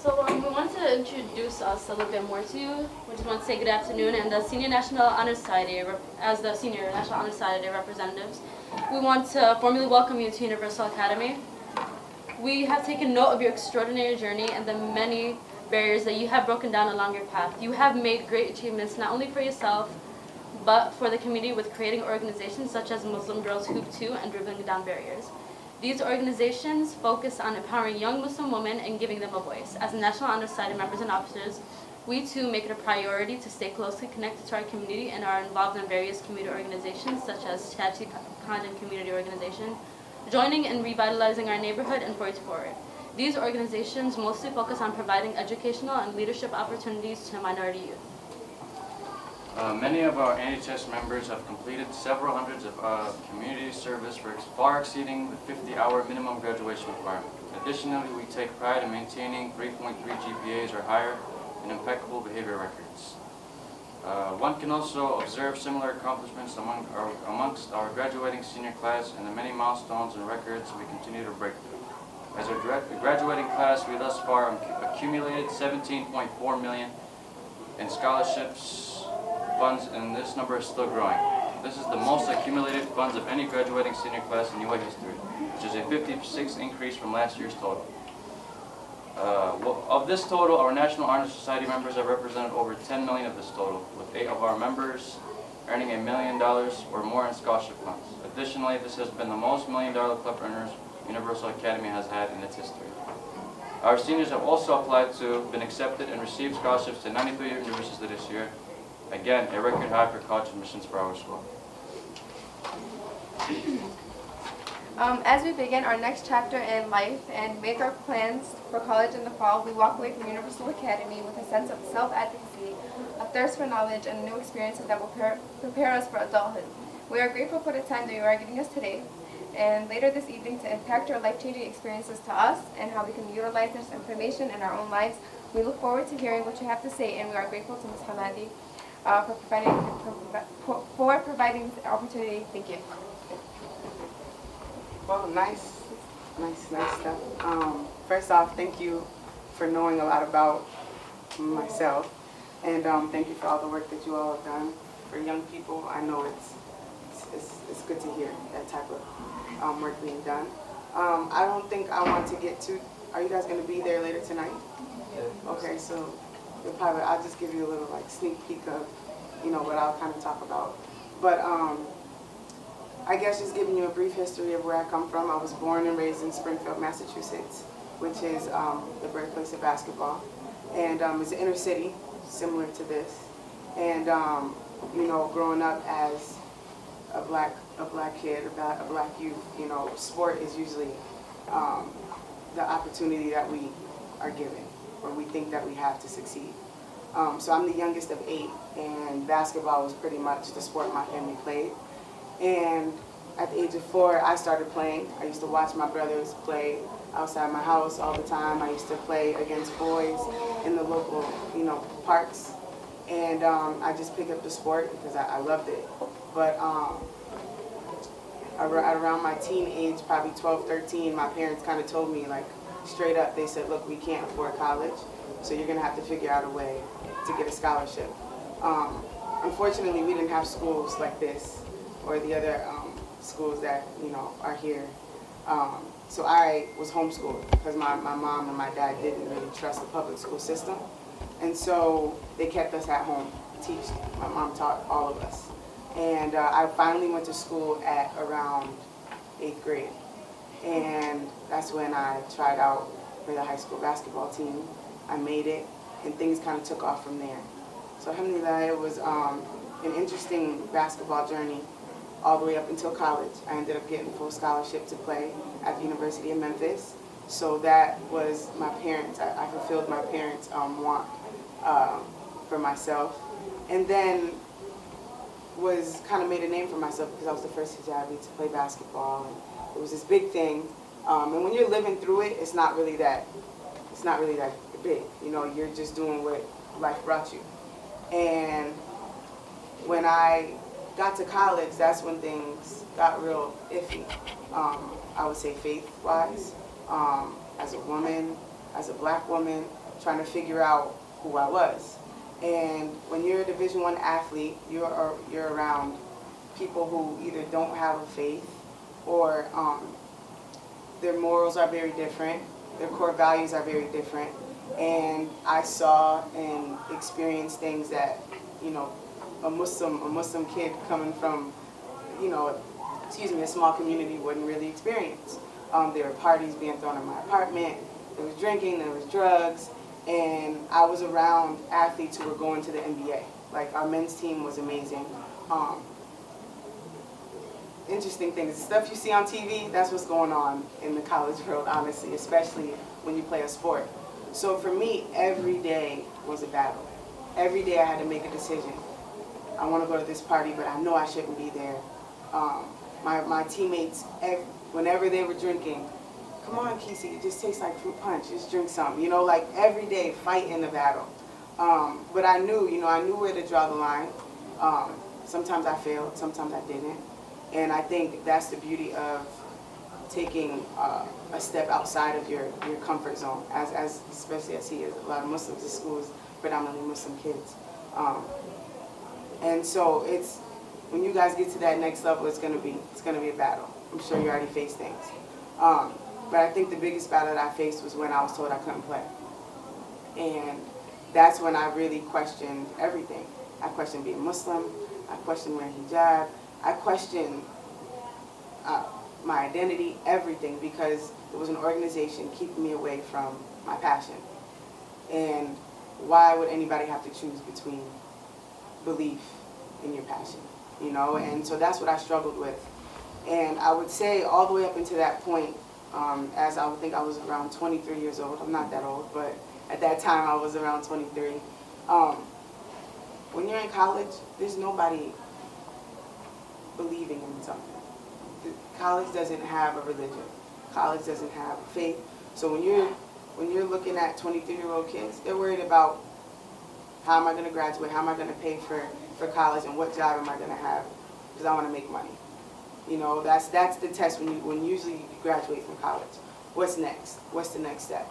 We want to introduce us a little bit more to you. We just want to say good afternoon, and the Senior National Honor Society, as the Senior National Honor Society representatives, we want to formally welcome you to Universal Academy. We have taken note of your extraordinary journey and the many barriers that you have broken down along your path. You have made great achievements not only for yourself, but for the community with creating organizations such as Muslim Girls Hoop 2 and Dribbling Down Barriers. These organizations focus on empowering young Muslim women and giving them a voice. As National Honor Society members and officers, we too make it a priority to stay closely connected to our community and are involved in various community organizations such as Chachi Khandan Community Organization, joining and revitalizing our neighborhood and 4-H Forward. These organizations mostly focus on providing educational and leadership opportunities to minority youth. Many of our NHS members have completed several hundreds of community service far exceeding the 50-hour minimum graduation requirement. Additionally, we take pride in maintaining 3.3 GPAs or higher and impeccable behavior records. One can also observe similar accomplishments amongst our graduating senior class and the many milestones and records we continue to break through. As a graduating class, we thus far accumulated $17.4 million in scholarships funds, and this number is still growing. This is the most accumulated funds of any graduating senior class in UA history, which is a 56 increase from last year's total. Of this total, our National Honor Society members have represented over 10 million of this total, with 8 of our members earning $1 million or more in scholarship funds. Additionally, this has been the most $1 million club earners Universal Academy has had in its history. Our seniors have also applied to, been accepted, and received scholarships to 93 universities this year. Again, a record high for college admissions for our school. As we begin our next chapter in life and make our plans for college in the fall, we walk away from Universal Academy with a sense of self-advocacy, a thirst for knowledge, and new experiences that will prepare us for adulthood. We are grateful for the time that you are giving us today and later this evening to impact your life-changing experiences to us and how we can utilize this information in our own lives. We look forward to hearing what you have to say, and we are grateful to Ms. Hamadi for providing this opportunity. Thank you. Well, nice stuff. First off, thank you for knowing a lot about myself, and thank you for all the work that you all have done for young people. I know it's good to hear that type of work being done. I don't think I want to get too. Are you guys going to be there later tonight? Yeah. Okay, so you'll probably. I'll just give you a little sneak peek of, what I'll kind of talk about. But I guess just giving you a brief history of where I come from. I was born and raised in Springfield, Massachusetts, which is the birthplace of basketball, and it's an inner city similar to this. And growing up as a black kid, a black youth, sport is usually the opportunity that we are given, or we think that we have to succeed. So I'm the youngest of 8, and basketball was pretty much the sport my family played. And at the age of 4, I started playing. I used to watch my brothers play outside my house all the time. I used to play against boys in the local, parks. And I just picked up the sport because I loved it. But around my teen age, probably 12, 13, my parents kind of told me, straight up, they said, look, we can't afford college, so you're going to have to figure out a way to get a scholarship. Unfortunately, we didn't have schools like this or the other schools that, are here. So I was homeschooled because my mom and my dad didn't really trust the public school system. And so they kept us at home to teach. My mom taught all of us. And I finally went to school at around 8th grade. And that's when I tried out for the high school basketball team. I made it, and things kind of took off from there. So alhamdulillah, it was an interesting basketball journey all the way up until college. I ended up getting full scholarship to play at the University of Memphis. So that was my parents. I fulfilled my parents' want for myself. And then was kind of made a name for myself because I was the first hijabi to play basketball. And it was this big thing. And when you're living through it, it's not really that big. You're just doing what life brought you. And when I got to college, that's when things got real iffy. I would say faith-wise, as a woman, as a black woman, trying to figure out who I was. And when you're a Division I athlete, you're around people who either don't have a faith or their morals are very different, their core values are very different. And I saw and experienced things that, you know, a Muslim kid coming from, you know, a small community wouldn't really experience. There were parties being thrown in my apartment, there was drinking, there was drugs, and I was around athletes who were going to the NBA. Like, our men's team was amazing. Interesting things, the stuff you see on TV, that's what's going on in the college world, honestly, especially when you play a sport. So for me, every day was a battle. Every day I had to make a decision. I want to go to this party, but I know I shouldn't be there. My teammates, whenever they were drinking, come on, Kesey, it just tastes like fruit punch, just drink some. You know, like every day, fight in the battle. But I knew where to draw the line. Sometimes I failed, sometimes I didn't. And I think that's the beauty of taking a step outside of your comfort zone, as especially I see a lot of Muslims. This school is predominantly Muslim kids. And so it's, when you guys get to that next level, it's gonna be a battle. I'm sure you already faced things. But I think the biggest battle that I faced was when I was told I couldn't play. And that's when I really questioned everything. I questioned being Muslim, I questioned wearing hijab, I questioned my identity, everything, because it was an organization keeping me away from my passion. And why would anybody have to choose between belief and your passion, you know? And so that's what I struggled with. And I would say all the way up until that point, as I would think I was around 23 years old. I'm not that old, but at that time I was around 23. When you're in college, there's nobody believing in something. College doesn't have a religion. College doesn't have a faith. So when you're looking at 23-year-old kids, they're worried about how am I going to graduate, how am I going to pay for college, and what job am I going to have, because I want to make money. You know, that's the test when usually you graduate from college. What's next? What's the next step?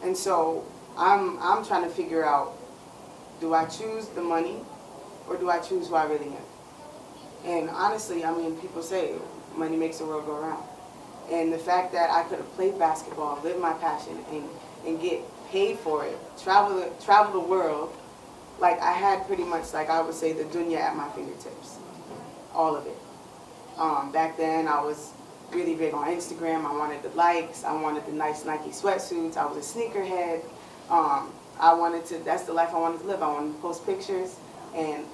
And so I'm trying to figure out, do I choose the money or do I choose who I really am? And honestly, I mean, people say money makes the world go around. And the fact that I could have played basketball, lived my passion, and get paid for it, travel the world, like I had pretty much, like I would say, the dunya at my fingertips, all of it. Back then, I was really big on Instagram. I wanted the likes. I wanted the nice Nike sweatsuits. I was a sneakerhead. That's the life I wanted to live. I wanted to post pictures and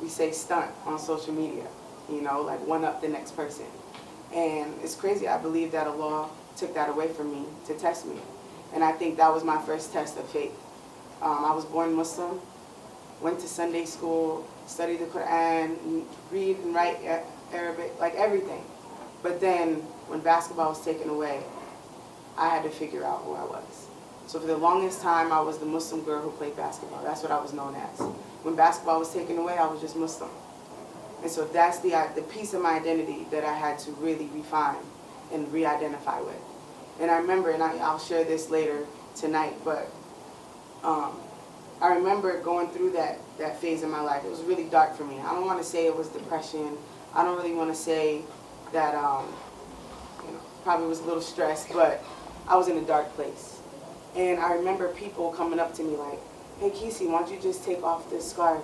we say stunt on social media, you know, like one up the next person. And it's crazy. I believe that Allah took that away from me to test me. And I think that was my first test of faith. I was born Muslim, went to Sunday school, studied the Quran, read and write Arabic, like everything. But then when basketball was taken away, I had to figure out who I was. So for the longest time, I was the Muslim girl who played basketball. That's what I was known as. When basketball was taken away, I was just Muslim. And so that's the piece of my identity that I had to really refine and re-identify with. And I remember, and I'll share this later tonight, but I remember going through that phase in my life. It was really dark for me. I don't want to say it was depression. I don't really want to say that, probably was a little stressed, but I was in a dark place. And I remember people coming up to me like, hey, Kesey, why don't you just take off this scarf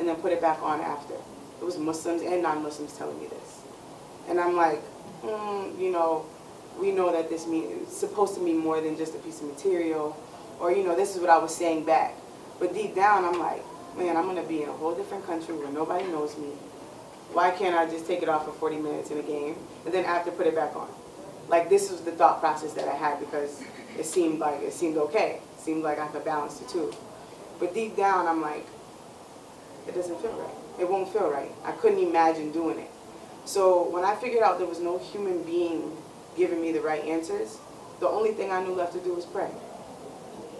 and then put it back on after? It was Muslims and non-Muslims telling me this. And I'm like, we know that this it's supposed to mean more than just a piece of material, or, this is what I was saying back. But deep down, I'm like, man, I'm going to be in a whole different country where nobody knows me. Why can't I just take it off for 40 minutes in a game and then after put it back on? Like, this was the thought process that I had because it seemed okay. It seemed like I could balance the two. But deep down, I'm like, it doesn't feel right. It won't feel right. I couldn't imagine doing it. So when I figured out there was no human being giving me the right answers, the only thing I knew left to do was pray.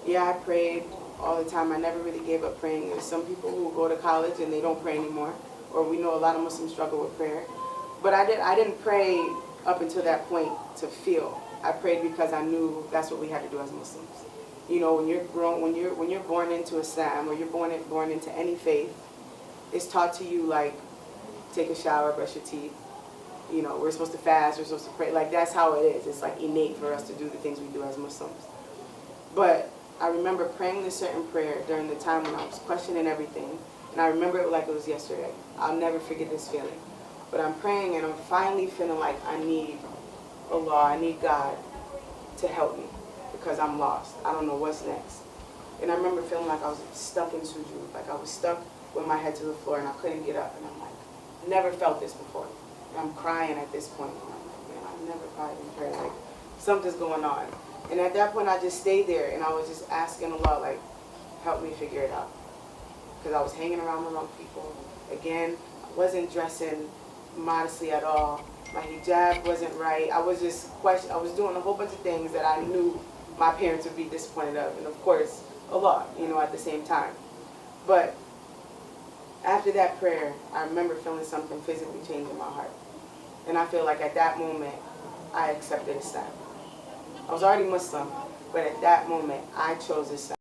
Yeah, I prayed all the time. I never really gave up praying. There's some people who go to college and they don't pray anymore, or we know a lot of Muslims struggle with prayer. But I didn't pray up until that point to feel. I prayed because I knew that's what we had to do as Muslims. You know, when you're born into Islam, or you're born into any faith, it's taught to you like, take a shower, brush your teeth. You know, we're supposed to fast, we're supposed to pray. Like, that's how it is. It's like innate for us to do the things we do as Muslims. But I remember praying this certain prayer during the time when I was questioning everything. And I remember it like it was yesterday. I'll never forget this feeling. But I'm praying and I'm finally feeling like I need Allah, I need God to help me, because I'm lost. I don't know what's next. And I remember feeling like I was stuck in sujood. Like I was stuck with my head to the floor and I couldn't get up. And I'm like, never felt this before. And I'm crying at this point. And I'm like, man, I've never cried in prayer. Like, something's going on. And at that point, I just stayed there and I was just asking Allah, like, help me figure it out. Because I was hanging around the wrong people. Again, I wasn't dressing modestly at all. My hijab wasn't right. I was doing a whole bunch of things that I knew my parents would be disappointed of. And of course, Allah, you know, at the same time. But after that prayer, I remember feeling something physically change in my heart. And I feel like at that moment, I accepted Islam. I was already Muslim, but at that moment, I chose Islam.